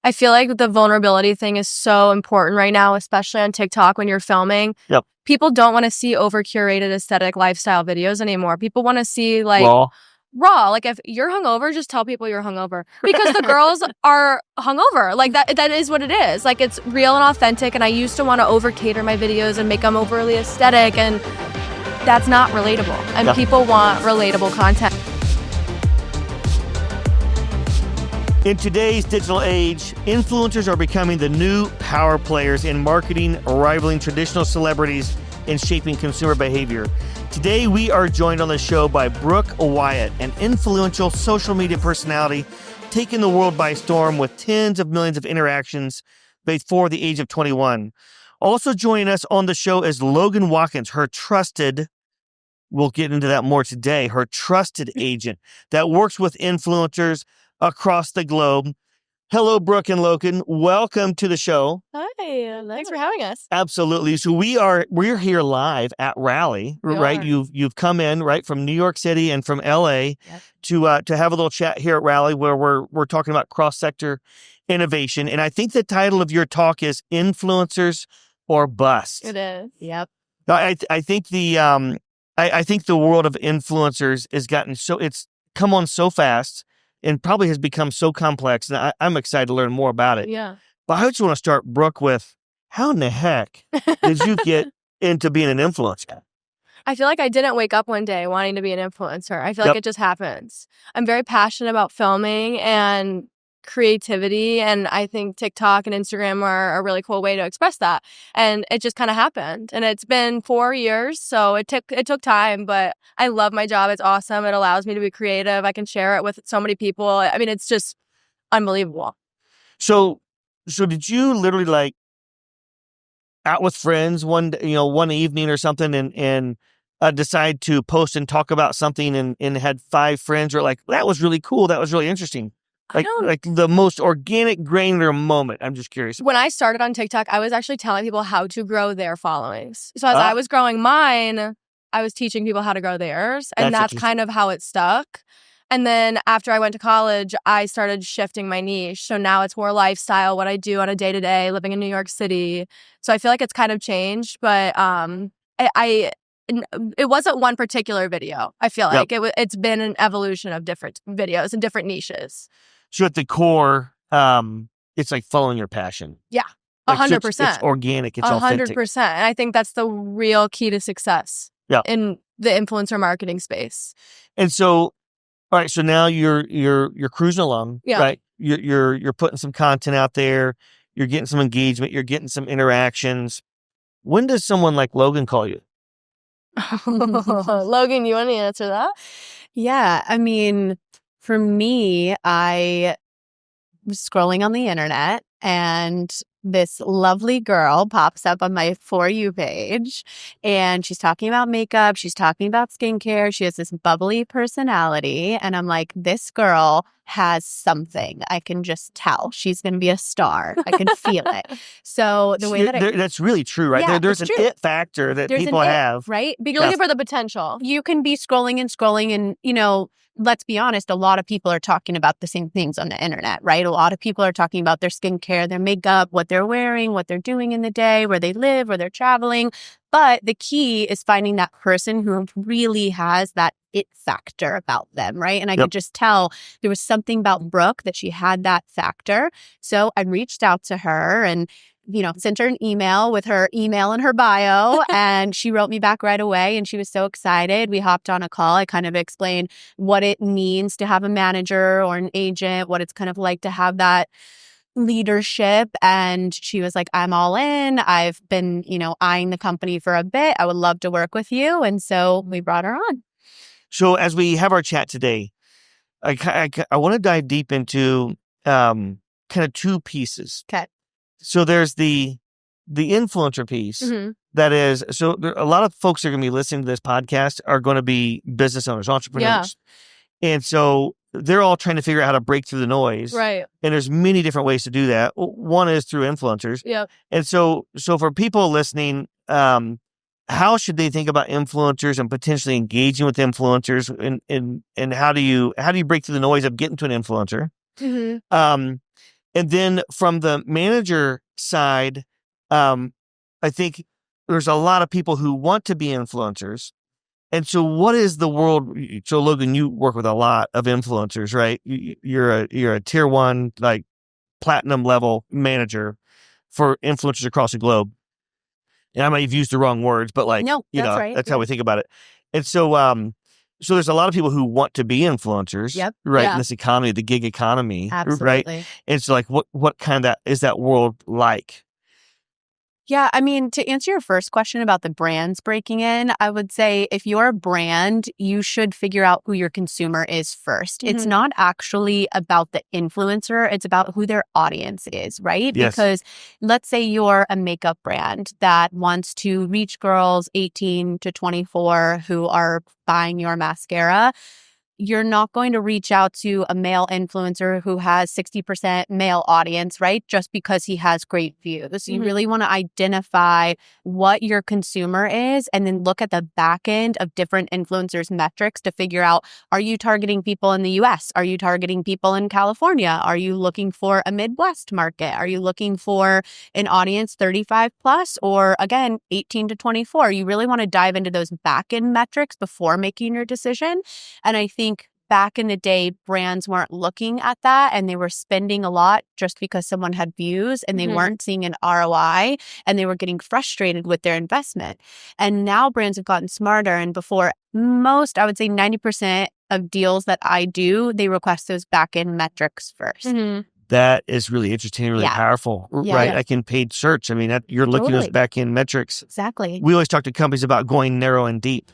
I feel like the vulnerability thing is so important right now, especially on TikTok when you're filming. Yep. People don't want to see over-curated aesthetic lifestyle videos anymore. People want to see like raw. Like if you're hungover, just tell people you're hungover because the girls are hungover. Like that is what it is. Like it's real and authentic. And I used to want to over-cater my videos and make them overly aesthetic, and that's not relatable. And people want relatable content. In today's digital age, influencers are becoming the new power players in marketing, rivaling traditional celebrities in shaping consumer behavior. Today, we are joined on the show by Brooke Wyatt, an influential social media personality taking the world by storm with tens of millions of interactions before the age of 21. Also joining us on the show is Logan Watkins, her trusted, we'll get into that more today, her trusted agent that works with influencers across the globe. Hello, Brooke and Logan. Welcome to the show. Hi, thanks for having us. Absolutely. So we're here live at Rally, right? You've come in right from New York City and from LA to have a little chat here at Rally where we're talking about cross-sector innovation. And I think the title of your talk is Influencers or Bust. It is. Yep. I think I think the world of influencers has gotten it's come on so fast and probably has become so complex, and I'm excited to learn more about it. Yeah. But I just want to start, Brooke, with how in the heck did you get into being an influencer? I feel like I didn't wake up one day wanting to be an influencer. I feel like it just happens. I'm very passionate about filming and creativity, and I think TikTok and Instagram are a really cool way to express that. And it just kind of happened. And it's been 4 years, so it took time, but I love my job. It's awesome. It allows me to be creative. I can share it with so many people. I mean, it's just unbelievable. So did you literally like out with friends one evening or something and decide to post and talk about something and had 5 friends who were like, that was really cool. That was really interesting. Like the most organic, granular moment. I'm just curious. When I started on TikTok, I was actually telling people how to grow their followings. So as I was growing mine, I was teaching people how to grow theirs. And that's kind of how it stuck. And then after I went to college, I started shifting my niche. So now it's more lifestyle, what I do on a day-to-day, living in New York City. So I feel like it's kind of changed. But it wasn't one particular video. I feel like it's been an evolution of different videos and different niches. So at the core, it's like following your passion. Yeah, 100%. It's organic. It's 100%. And I think that's the real key to success in the influencer marketing space. And so, all right. So now you're cruising along, right? You're putting some content out there. You're getting some engagement. You're getting some interactions. When does someone like Logan call you? Logan, you want to answer that? Yeah, I mean, for me, I was scrolling on the internet and this lovely girl pops up on my For You page and she's talking about makeup. She's talking about skincare. She has this bubbly personality. And I'm like, this girl has something. I can just tell she's going to be a star. I can feel it. So the way that that's really true, right? Yeah, there's an it factor that people have. Right? Because you're looking for the potential. You can be scrolling and, let's be honest, a lot of people are talking about the same things on the internet, right? A lot of people are talking about their skincare, their makeup, what they're wearing, what they're doing in the day, where they live, where they're traveling. But the key is finding that person who really has that it factor about them, right? And I could just tell there was something about Brooke that she had that factor. So I reached out to her and sent her an email with her email in her bio and she wrote me back right away and she was so excited. We hopped on a call. I kind of explained what it means to have a manager or an agent, what it's kind of like to have that leadership. And she was like, I'm all in. I've been, eyeing the company for a bit. I would love to work with you. And so we brought her on. So as we have our chat today, I want to dive deep into kind of 2 pieces. Okay. So there's the influencer piece that is, so a lot of folks that are going to be listening to this podcast are going to be business owners, entrepreneurs. Yeah. And so they're all trying to figure out how to break through the noise. Right. And there's many different ways to do that. One is through influencers. Yeah. And so for people listening, how should they think about influencers and potentially engaging with influencers and how do you break through the noise of getting to an influencer? And then from the manager side, I think there's a lot of people who want to be influencers. And so what is the world? So Logan, you work with a lot of influencers, right? You're a tier 1, like platinum level manager for influencers across the globe. And I might have used the wrong words, but like, No, that's right. that's how we think about it. And so, so there's a lot of people who want to be influencers, right? Yeah. In this economy, the gig economy, Absolutely. right? And so like, what kind of is that world like? Yeah, I mean, to answer your first question about the brands breaking in, I would say if you're a brand, you should figure out who your consumer is first. It's not actually about the influencer, it's about who their audience is, right? Yes. Because let's say you're a makeup brand that wants to reach girls 18 to 24 who are buying your mascara. You're not going to reach out to a male influencer who has 60% male audience, right? Just because he has great views. You really want to identify what your consumer is and then look at the back end of different influencers' metrics to figure out, are you targeting people in the US? Are you targeting people in California? Are you looking for a Midwest market? Are you looking for an audience 35 plus or again, 18 to 24? You really want to dive into those back end metrics before making your decision. And I think back in the day, brands weren't looking at that and they were spending a lot just because someone had views and they weren't seeing an ROI and they were getting frustrated with their investment. And now brands have gotten smarter. And before most, I would say 90% of deals that I do, they request those back end metrics first. That is really interesting and really powerful, right? Yeah. I can paid search. I mean, you're looking at those back end metrics. Exactly. We always talk to companies about going narrow and deep,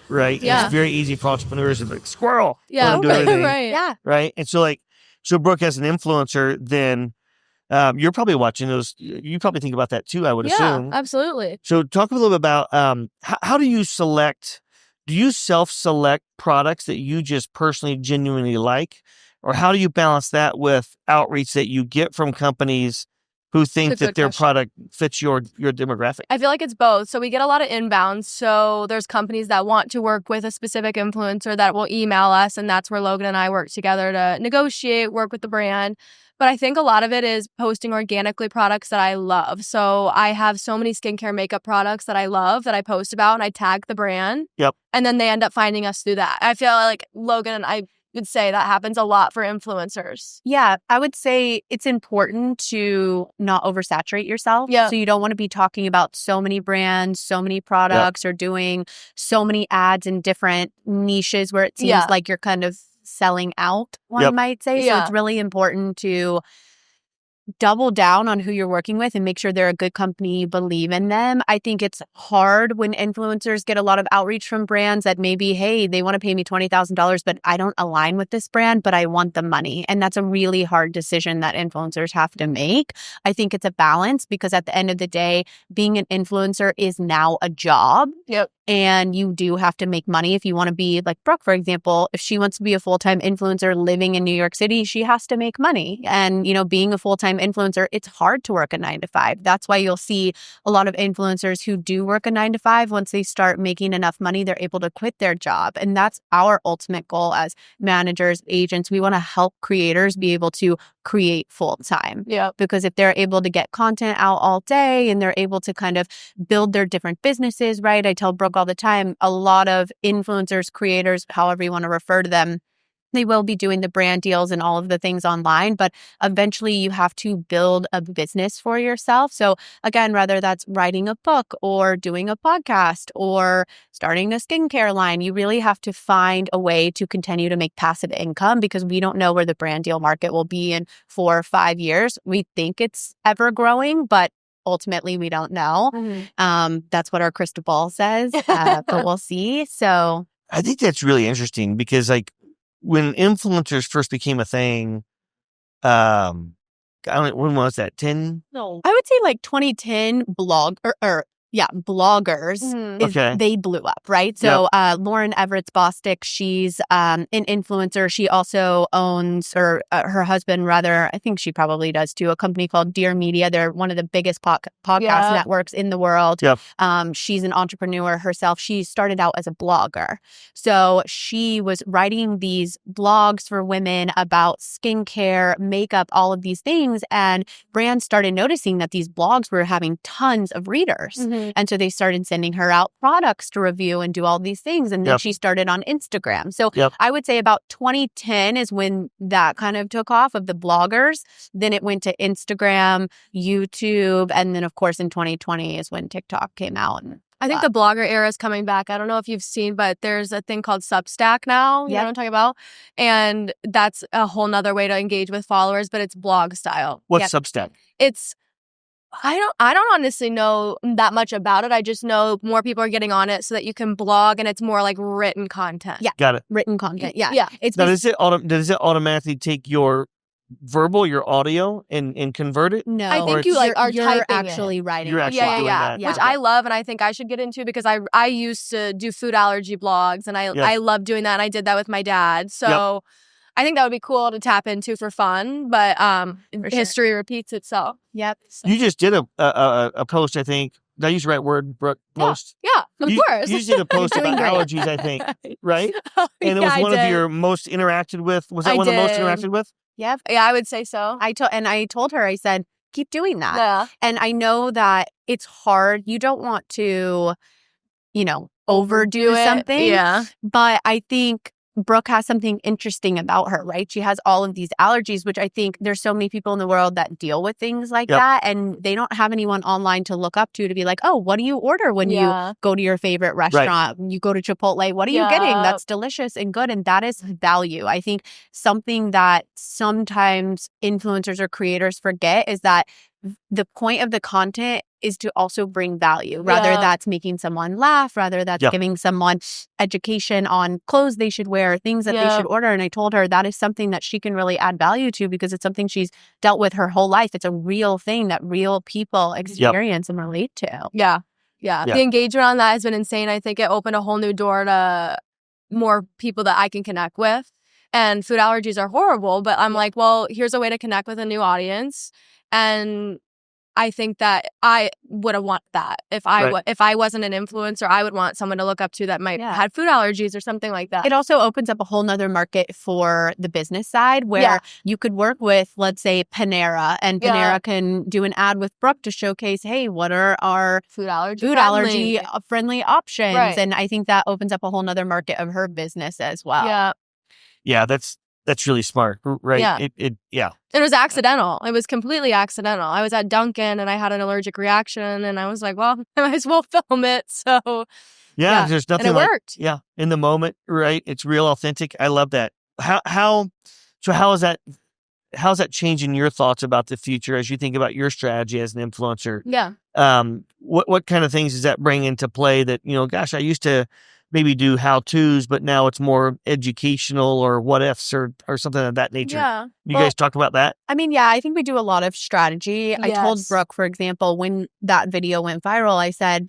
right? Yeah. It's very easy for entrepreneurs to be like, squirrel. Yeah, do anything, right. Yeah. Right. And so Brooke, as an influencer, then you're probably watching those. You probably think about that too, I would assume. Yeah, absolutely. So talk a little bit about how do you select, do you self-select products that you just personally genuinely like? Or how do you balance that with outreach that you get from companies who think that their product fits your demographic? I feel like it's both. So we get a lot of inbounds. So there's companies that want to work with a specific influencer that will email us. And that's where Logan and I work together to negotiate, work with the brand. But I think a lot of it is posting organically products that I love. So I have so many skincare makeup products that I love that I post about and I tag the brand. Yep. And then they end up finding us through that. I feel like Logan and I would say that happens a lot for influencers. Yeah, I would say it's important to not oversaturate yourself. Yeah. So you don't want to be talking about so many brands, so many products, or doing so many ads in different niches where it seems like you're kind of selling out, one might say. So it's really important to double down on who you're working with and make sure they're a good company, you believe in them. I think it's hard when influencers get a lot of outreach from brands that maybe, hey, they want to pay me $20,000, but I don't align with this brand, but I want the money. And that's a really hard decision that influencers have to make. I think it's a balance because at the end of the day, being an influencer is now a job. Yep. And you do have to make money if you want to be like Brooke, for example. If she wants to be a full-time influencer living in New York City, she has to make money. And, being a full-time influencer, it's hard to work a 9-to-5. That's why you'll see a lot of influencers who do work a 9-to-5. Once they start making enough money, they're able to quit their job. And that's our ultimate goal as managers, agents. We want to help creators be able to create full-time. Yeah. Because if they're able to get content out all day and they're able to kind of build their different businesses, right? I tell Brooke all the time, a lot of influencers, creators, however you want to refer to them, they will be doing the brand deals and all of the things online, but eventually you have to build a business for yourself. So again, whether that's writing a book or doing a podcast or starting a skincare line, you really have to find a way to continue to make passive income because we don't know where the brand deal market will be in 4 or 5 years. We think it's ever growing, but ultimately we don't know. That's what our crystal ball says, but we'll see. So I think that's really interesting because when influencers first became a thing, I don't know, when was that? 10? no, I would say like 2010 blog or bloggers, they blew up, right? So Lauren Everett's Bostic, she's an influencer. She also owns, or her husband rather, I think she probably does too, a company called Dear Media. They're one of the biggest podcast networks in the world. She's an entrepreneur herself. She started out as a blogger. So she was writing these blogs for women about skincare, makeup, all of these things. And brands started noticing that these blogs were having tons of readers. And so they started sending her out products to review and do all these things. And then she started on Instagram. So I would say about 2010 is when that kind of took off of the bloggers. Then it went to Instagram, YouTube. And then, of course, in 2020 is when TikTok came out. And I think the blogger era is coming back. I don't know if you've seen, but there's a thing called Substack now. You know what I'm talking about? And that's a whole nother way to engage with followers, but it's blog style. What's Substack? It's I don't honestly know that much about it. I just know more people are getting on it so that you can blog and it's more like written content. Yeah. Got it. Written content. Yeah. It's now, does it automatically take your verbal, your audio, and convert it? No. I think you like are you're typing actually writing. You're actually doing that. Which I love and I think I should get into because I used to do food allergy blogs and I love doing that and I did that with my dad. So I think that would be cool to tap into for fun, but history repeats itself. Yep. You just did a post, I think. Did I use the right word, Brooke? Post? Yeah, of course. You just did a post about allergies, I think, right? And it was one of your most interacted with. Was that one of the most interacted with? Yep. Yeah, I would say so. I told her, I said, keep doing that. Yeah. And I know that it's hard. You don't want to, overdo something. Yeah. But I think Brooke has something interesting about her, right? She has all of these allergies, which I think there's so many people in the world that deal with things like that. And they don't have anyone online to look up to be like, oh, what do you order when you go to your favorite restaurant? When you go to Chipotle, what are you getting? That's delicious and good. And that is value. I think something that sometimes influencers or creators forget is that the point of the content is to also bring value. Rather that's making someone laugh, rather that's giving someone education on clothes they should wear, things that they should order. And I told her that is something that she can really add value to because it's something she's dealt with her whole life. It's a real thing that real people experience and relate to. Yeah. The engagement on that has been insane. I think it opened a whole new door to more people that I can connect with. And food allergies are horrible, but I'm like, well, here's a way to connect with a new audience. And I think that I would have want that if I wasn't an influencer. I would want someone to look up to that might have food allergies or something like that. It also opens up a whole nother market for the business side where you could work with, let's say, Panera, and Panera can do an ad with Brooke to showcase, hey, what are our food allergy friendly options? Right. And I think that opens up a whole nother market of her business as well. Yeah, that's really smart, right? It was accidental. It was completely accidental. I was at Dunkin' and I had an allergic reaction and I was like, well, I might as well film it. So there's nothing and it worked. In the moment, right? It's real authentic. I love that. How is that changing your thoughts about the future as you think about your strategy as an influencer? Yeah. What kind of things does that bring into play that, gosh, I used to maybe do how-tos, but now it's more educational or what-ifs or something of that nature. Yeah. You guys talk about that? I mean, I think we do a lot of strategy. I told Brooke, for example, when that video went viral, I said,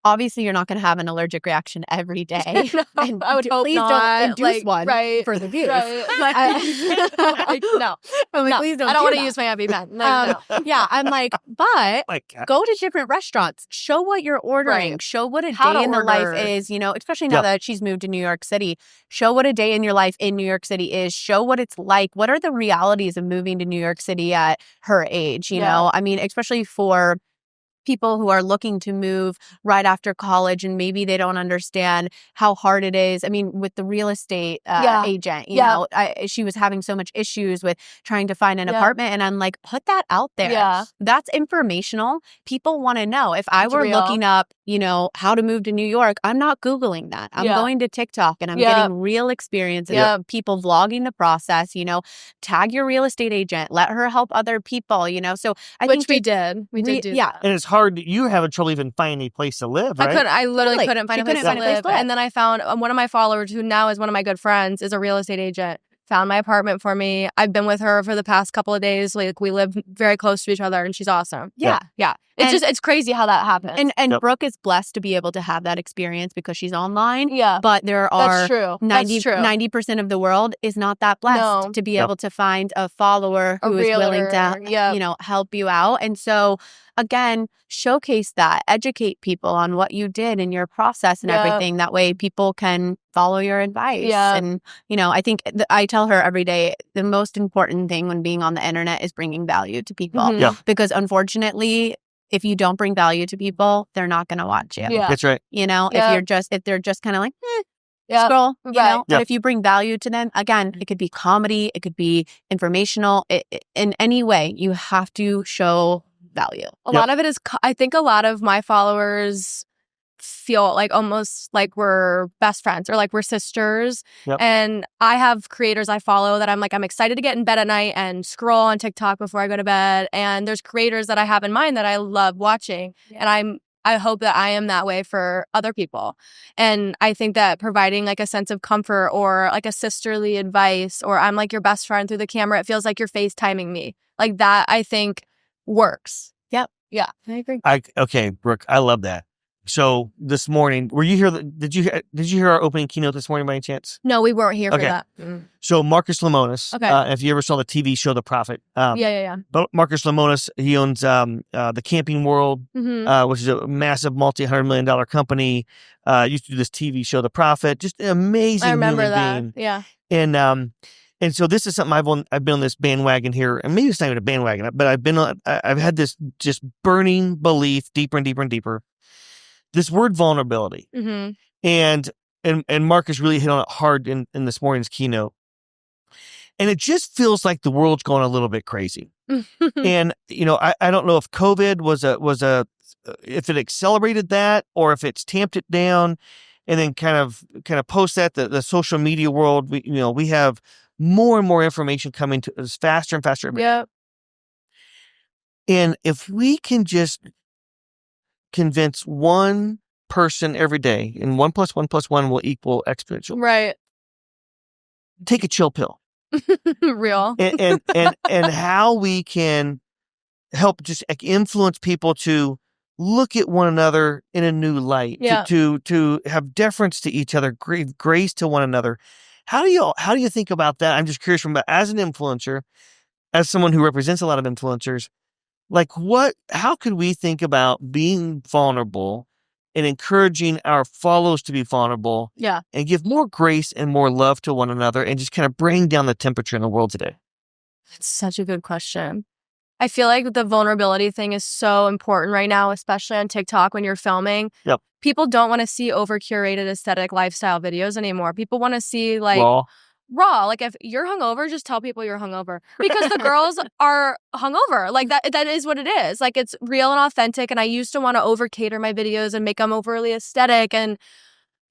obviously, you're not going to have an allergic reaction every day. No, and I would hope please not. Don't induce one for the views. Right. No. Please don't. I don't want to use my EpiPen. No. I'm like, but go to different restaurants. Show what you're ordering. Right. Show what a day in the life is. Especially now that she's moved to New York City. Show what a day in your life in New York City is. Show what it's like. What are the realities of moving to New York City at her age? You know, I mean, especially for people who are looking to move right after college and maybe they don't understand how hard it is. I mean, with the real estate agent, you know, she was having so much issues with trying to find an apartment. And I'm like, put that out there. Yeah. That's informational. People want to know. If I were looking up, how to move to New York, I'm not Googling that. I'm going to TikTok and I'm getting real experiences of people vlogging the process, tag your real estate agent, let her help other people, So I think we did. We did do that. And it's hard. You having trouble even finding a place to live, right? I literally couldn't find a place to live. And then I found one of my followers, who now is one of my good friends, is a real estate agent, found my apartment for me. I've been with her for the past couple of days. Like, we live very close to each other and she's awesome. Yeah. It's crazy how that happens. And Brooke is blessed to be able to have that experience because she's online. Yeah. But there are That's true. 90% of the world is not that blessed to be able to find a follower who is willing to, help you out. And so, again, showcase that, educate people on what you did in your process and everything. That way people can follow your advice. Yeah. And, I think I tell her every day, the most important thing when being on the internet is bringing value to people. Mhm. Yeah. Because unfortunately, if you don't bring value to people, they're not going to watch you. Yeah. That's right. If they're just kind of like, scroll, Right. But if you bring value to them, again, it could be comedy, it could be informational. In any way, you have to show value. A lot of it is, I think a lot of my followers feel like almost like we're best friends or like we're sisters. Yep. And I have creators I follow that I'm excited to get in bed at night and scroll on TikTok before I go to bed. And there's creators that I have in mind that I love watching. And I hope that I am that way for other people. And I think that providing like a sense of comfort or like a sisterly advice, or I'm like your best friend through the camera, it feels like you're FaceTiming me. Like that, I think works. Yep. Yeah, I agree. Okay, Brooke, I love that. So this morning, were you here? Did you hear our opening keynote this morning by any chance? No, we weren't here for that. So Marcus Lemonis, if you ever saw the TV show The Prophet, But Marcus Lemonis, he owns the Camping World, which is a massive multi-$100 million company. Used to do this TV show The Prophet, just an amazing. I remember human that. being. Yeah. And so this is something I've been on this bandwagon here, and maybe it's not even a bandwagon, but I've had this just burning belief deeper and deeper and deeper. This word vulnerability. Mm-hmm. And Marcus really hit on it hard in this morning's keynote. And it just feels like the world's going a little bit crazy. And, I don't know if COVID was if it accelerated that or if it's tamped it down. And then kind of post that, the social media world, we have more and more information coming to us faster and faster. Yep. And if we can just convince one person every day, and 1 + 1 + 1 will equal exponential. Right. Take a chill pill. Real. And how we can help just influence people to look at one another in a new light, to have deference to each other, grace to one another. How do you think about that? I'm just curious as an influencer, as someone who represents a lot of influencers, how could we think about being vulnerable and encouraging our followers to be vulnerable and give more grace and more love to one another and just kind of bring down the temperature in the world today? That's such a good question. I feel like the vulnerability thing is so important right now, especially on TikTok when you're filming. Yep. People don't want to see over-curated aesthetic lifestyle videos anymore. People want to see raw. Like if you're hungover, just tell people you're hungover because the girls are hungover. Like that is what it is. Like it's real and authentic. And I used to want to over-cater my videos and make them overly aesthetic, and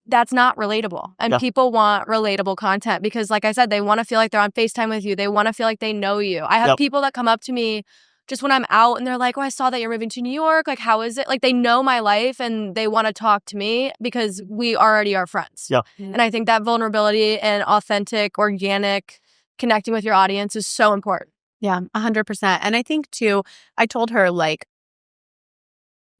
that's not relatable. And people want relatable content because, like I said, they want to feel like they're on FaceTime with you. They want to feel like they know you. I have people that come up to me just when I'm out and they're like, "Oh, I saw that you're moving to New York. Like, how is it?" Like, they know my life and they want to talk to me because we already are friends. Yeah. And I think that vulnerability and authentic, organic connecting with your audience is so important. Yeah, 100%. And I think too, I told her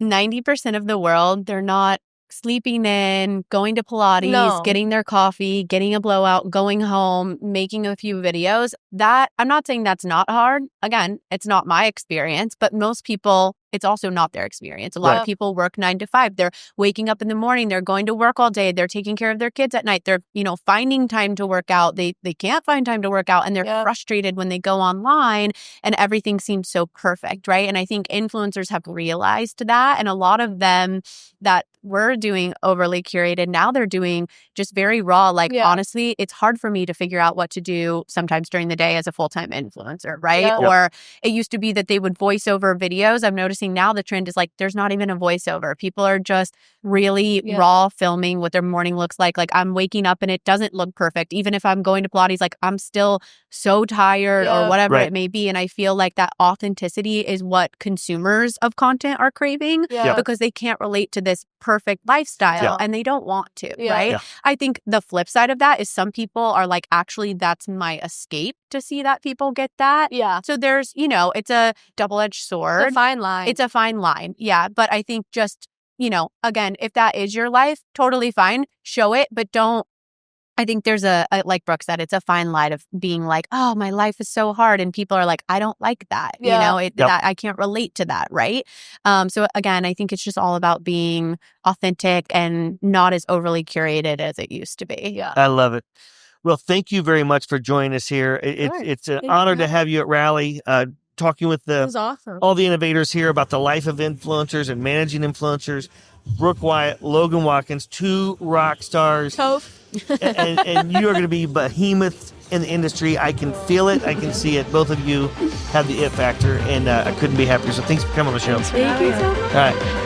90% of the world, they're not sleeping in, going to Pilates, getting their coffee, getting a blowout, going home, making a few videos. That I'm not saying that's not hard. Again, it's not my experience, but most people, it's also not their experience. A lot of people work 9 to 5. They're waking up in the morning. They're going to work all day. They're taking care of their kids at night. They're, finding time to work out. They can't find time to work out, and they're frustrated when they go online and everything seems so perfect, right? And I think influencers have realized that, and a lot of them that were doing overly curated, now they're doing just very raw. Honestly, it's hard for me to figure out what to do sometimes during the day as a full-time influencer, right? Or it used to be that they would voice over videos. I'm noticing now the trend is there's not even a voiceover. People are just really raw filming what their morning looks like. Like I'm waking up and it doesn't look perfect. Even if I'm going to Pilates, I'm still so tired or whatever it may be. And I feel like that authenticity is what consumers of content are craving because they can't relate to this perfect perfect lifestyle Yeah. and they don't want to, Yeah. right? Yeah. I think the flip side of that is some people are like, actually, that's my escape to see that people get that. Yeah. So there's, it's a double-edged sword. It's a fine line. It's a fine line. Yeah. But I think just, again, if that is your life, totally fine. Show it, but don't. I think there's like Brooke said, it's a fine line of being like, oh, my life is so hard. And people are like, I don't like that. Yeah. That I can't relate to that. Right. So again, I think it's just all about being authentic and not as overly curated as it used to be. Yeah. I love it. Well, thank you very much for joining us here. It's an honor to have you at Rally, talking with It was awesome. all the innovators here about the life of influencers and managing influencers. Brooke Wyatt, Logan Watkins, 2 rock stars. Toph. and you are going to be behemoths in the industry. I can feel it. I can see it. Both of you have the it factor, and I couldn't be happier. So thanks for coming on the show. Thank you so much. All right.